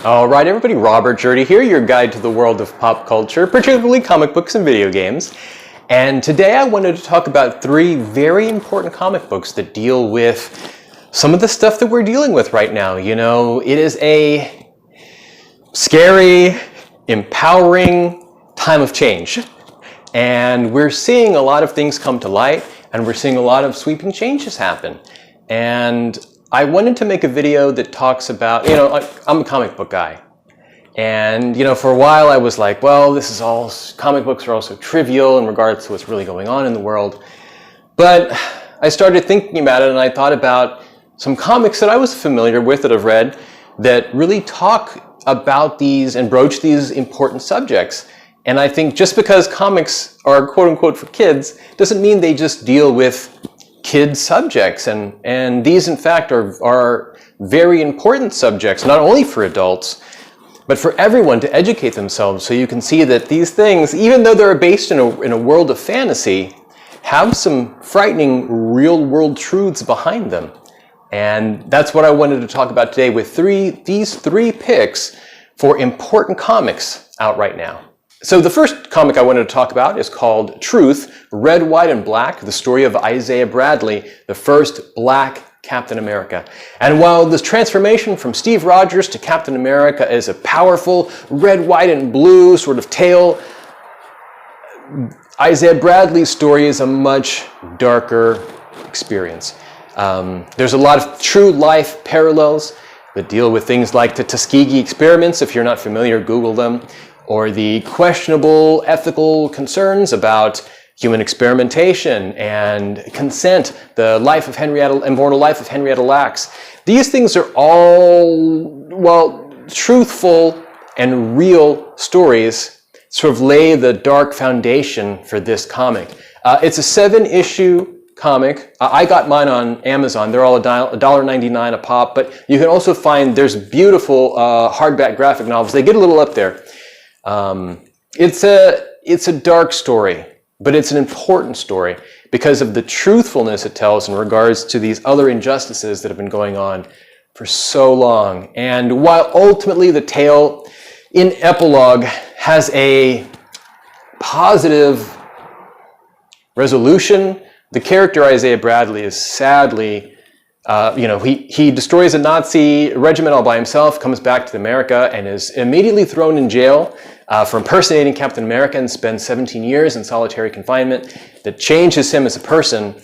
All right, everybody, Robert Jerdee here, your guide to the world of pop culture, particularly comic books and video games. And today I wanted to talk about three very important comic books that deal with some of the stuff that we're dealing with right now. You know, it is a scary, empowering time of change. And we're seeing a lot of things come to light, and we're seeing a lot of sweeping changes happen. And I wanted to make a video that talks about, you know, I'm a comic book guy. And, you know, for a while I was like, well, this is all, comic books are also trivial in regards to what's really going on in the world. But I started thinking about it, and I thought about some comics that I was familiar with, that I've read, that really talk about these and broach these important subjects. And I think just because comics are quote unquote for kids doesn't mean they just deal with kids subjects, and these in fact are very important subjects, not only for adults, but for everyone to educate themselves, so you can see that these things, even though they're based in a world of fantasy, have some frightening real-world truths behind them. And that's what I wanted to talk about today with these three picks for important comics out right now. So the first comic I wanted to talk about is called Truth, Red, White, and Black, the story of Isaiah Bradley, the first black Captain America. And while this transformation from Steve Rogers to Captain America is a powerful red, white, and blue sort of tale, Isaiah Bradley's story is a much darker experience. There's a lot of true life parallels that deal with things like the Tuskegee experiments. If you're not familiar, Google them. Or the questionable ethical concerns about human experimentation and consent, the immortal life of Henrietta Lacks. These things are all, well, truthful and real stories, sort of lay the dark foundation for this comic. It's a 7-issue comic. I got mine on Amazon. They're all $1.99 a pop, but you can also find, there's beautiful hardback graphic novels. They get a little up there. It's a dark story, but it's an important story because of the truthfulness it tells in regards to these other injustices that have been going on for so long. And while ultimately the tale in epilogue has a positive resolution, the character Isaiah Bradley is sadly, he destroys a Nazi regiment all by himself, comes back to America, and is immediately thrown in jail for impersonating Captain America, and spends 17 years in solitary confinement. That changes him as a person,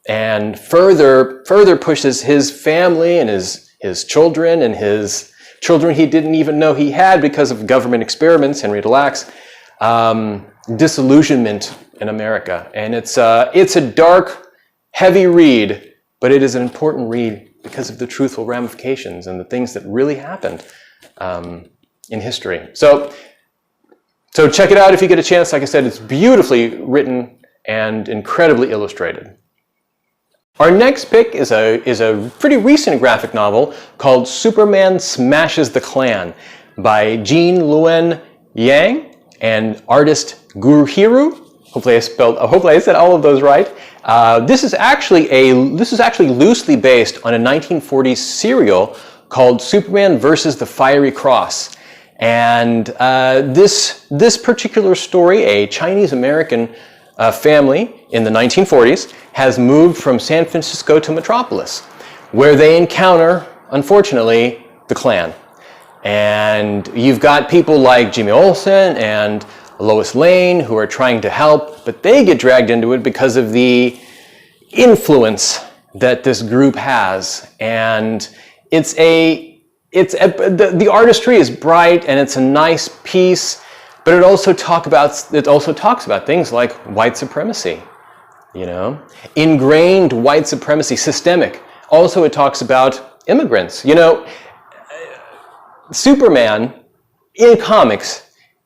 and further pushes his family and his children and his children he didn't even know he had because of government experiments, Henrietta Lacks, disillusionment in America. And it's a dark, heavy read, but it is an important read because of the truthful ramifications and the things that really happened in history. So check it out if you get a chance. Like I said, it's beautifully written and incredibly illustrated. Our next pick is a pretty recent graphic novel called Superman Smashes the Klan by Jean Luen Yang and artist Guruhiru. Hopefully I said all of those right. This is actually loosely based on a 1940s serial called Superman versus the Fiery Cross. And this particular story, a Chinese-American family in the 1940s, has moved from San Francisco to Metropolis, where they encounter, unfortunately, the Klan. And you've got people like Jimmy Olsen and Lois Lane who are trying to help, but they get dragged into it because of the influence that this group has. And the artistry is bright, and it's a nice piece, but it also talks about things like white supremacy, you know, ingrained white supremacy, systemic. Also, it talks about immigrants. You know, Superman in comics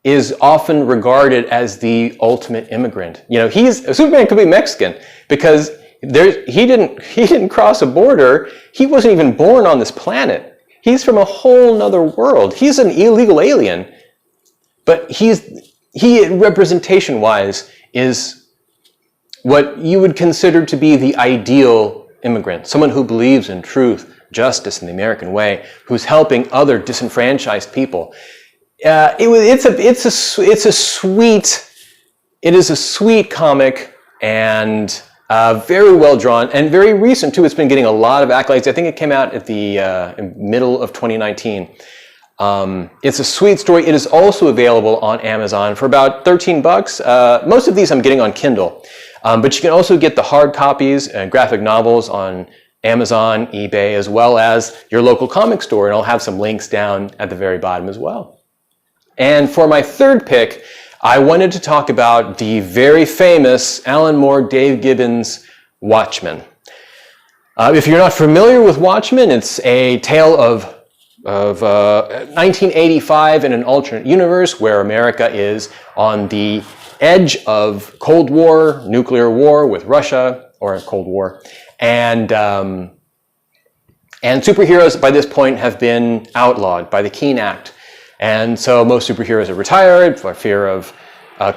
is often regarded as the ultimate immigrant. You know, Superman could be Mexican because he didn't cross a border. He wasn't even born on this planet. He's from a whole nother world. He's an illegal alien, but he representation-wise is what you would consider to be the ideal immigrant, someone who believes in truth, justice and the American way, who's helping other disenfranchised people. It is a sweet comic, and very well drawn and very recent too. It's been getting a lot of accolades. I think it came out at the middle of 2019. It's a sweet story. It is also available on Amazon for about $13. Most of these I'm getting on Kindle, but you can also get the hard copies and graphic novels on Amazon, eBay, as well as your local comic store, and I'll have some links down at the very bottom as well. And for my third pick, I wanted to talk about the very famous Alan Moore, Dave Gibbons Watchmen. If you're not familiar with Watchmen, it's a tale of 1985 in an alternate universe where America is on the edge of Cold War, nuclear war with Russia, or a Cold War, and superheroes by this point have been outlawed by the Keene Act, and so most superheroes are retired for fear of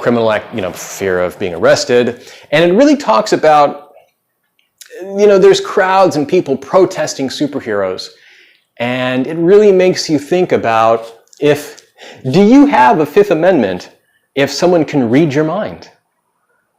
criminal act, fear of being arrested, and it really talks about, there's crowds and people protesting superheroes. And it really makes you think about do you have a Fifth Amendment if someone can read your mind?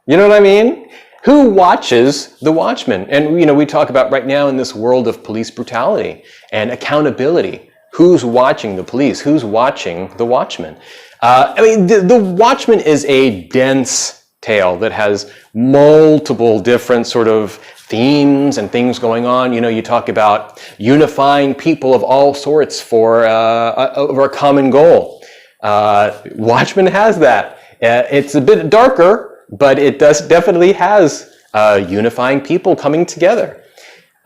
You know what I mean? Who watches the Watchmen? And, we talk about right now in this world of police brutality and accountability. Who's watching the police? Who's watching the Watchmen? The Watchmen is a dense tale that has multiple different sort of themes and things going on. You talk about unifying people of all sorts for over a common goal. Watchmen has that. It's a bit darker, but it definitely has unifying people coming together.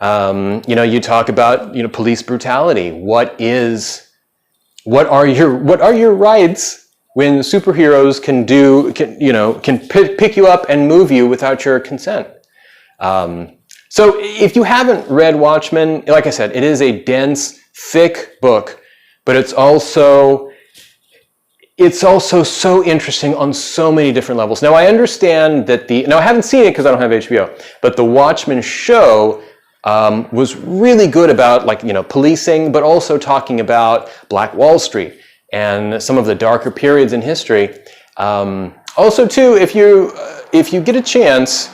You talk about police brutality. What are your rights when superheroes can pick you up and move you without your consent? So if you haven't read Watchmen, like I said, it is a dense, thick book, but it's also so interesting on so many different levels. Now I understand that I haven't seen it because I don't have HBO, but the Watchmen show was really good about policing, but also talking about Black Wall Street and some of the darker periods in history. Also too, if you get a chance,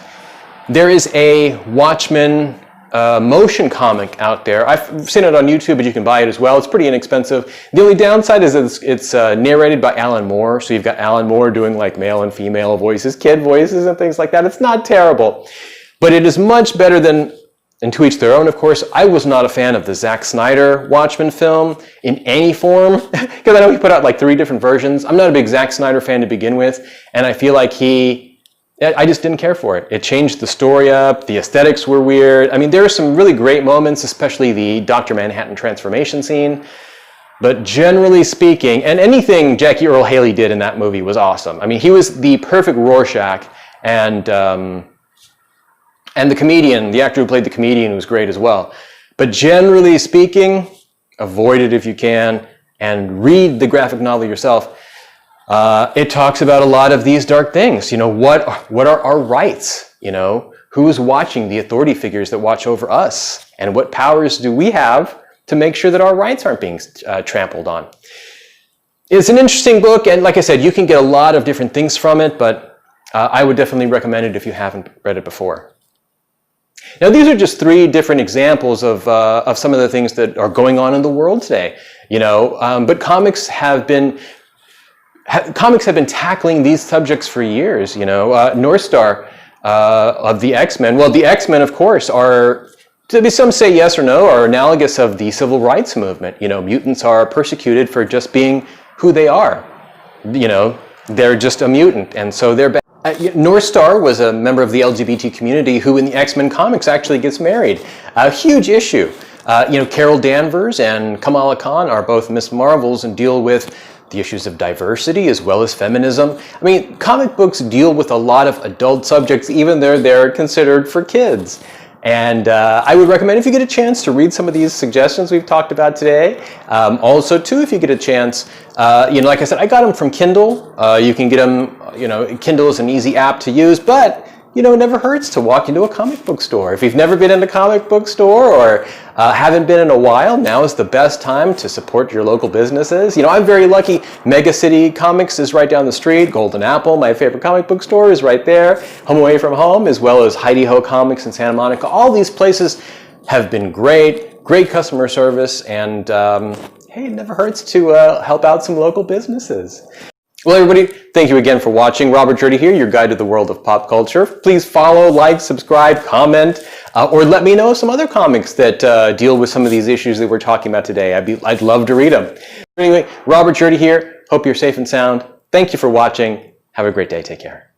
there is a Watchmen motion comic out there. I've seen it on YouTube, but you can buy it as well. It's pretty inexpensive. The only downside is that it's narrated by Alan Moore, so you've got Alan Moore doing male and female voices, kid voices, and things like that. It's not terrible, but it is much better than, and to each their own, of course. I was not a fan of the Zack Snyder Watchmen film in any form, because I know he put out 3 different versions. I'm not a big Zack Snyder fan to begin with, and I feel like I just didn't care for it. It changed the story up. The aesthetics were weird. There are some really great moments, especially the Dr. Manhattan transformation scene. But generally speaking, and anything Jackie Earle Haley did in that movie was awesome. He was the perfect Rorschach, and the comedian, the actor who played the comedian, was great as well. But generally speaking, avoid it if you can, and read the graphic novel yourself. It talks about a lot of these dark things. What are our rights? Who's watching the authority figures that watch over us? And what powers do we have to make sure that our rights aren't being trampled on? It's an interesting book, and like I said, you can get a lot of different things from it, but I would definitely recommend it if you haven't read it before. Now, these are just 3 different examples of some of the things that are going on in the world today. But comics have been tackling these subjects for years. North Star of the X-Men. Well, the X-Men, of course, are, some say yes or no, are analogous of the civil rights movement. Mutants are persecuted for just being who they are. They're just a mutant, and so they're bad. North Star was a member of the LGBT community who in the X-Men comics actually gets married. A huge issue. Carol Danvers and Kamala Khan are both Miss Marvels and deal with the issues of diversity as well as feminism. Comic books deal with a lot of adult subjects, even though they're considered for kids. And I would recommend, if you get a chance, to read some of these suggestions we've talked about today. Also, too, if you get a chance, like I said, I got them from Kindle. You can get them, Kindle is an easy app to use, but you know, it never hurts to walk into a comic book store. If you've never been in a comic book store or haven't been in a while, now is the best time to support your local businesses. You know, I'm very lucky. Mega City Comics is right down the street. Golden Apple, my favorite comic book store, is right there. Home Away from Home, as well as Heidi Ho Comics in Santa Monica. All these places have been great customer service, and hey, it never hurts to help out some local businesses. Well, everybody, thank you again for watching. Robert Jerdee here, your guide to the world of pop culture. Please follow, like, subscribe, comment, or let me know some other comics that deal with some of these issues that we're talking about today. I'd love to read them. Anyway, Robert Jerdee here. Hope you're safe and sound. Thank you for watching. Have a great day. Take care.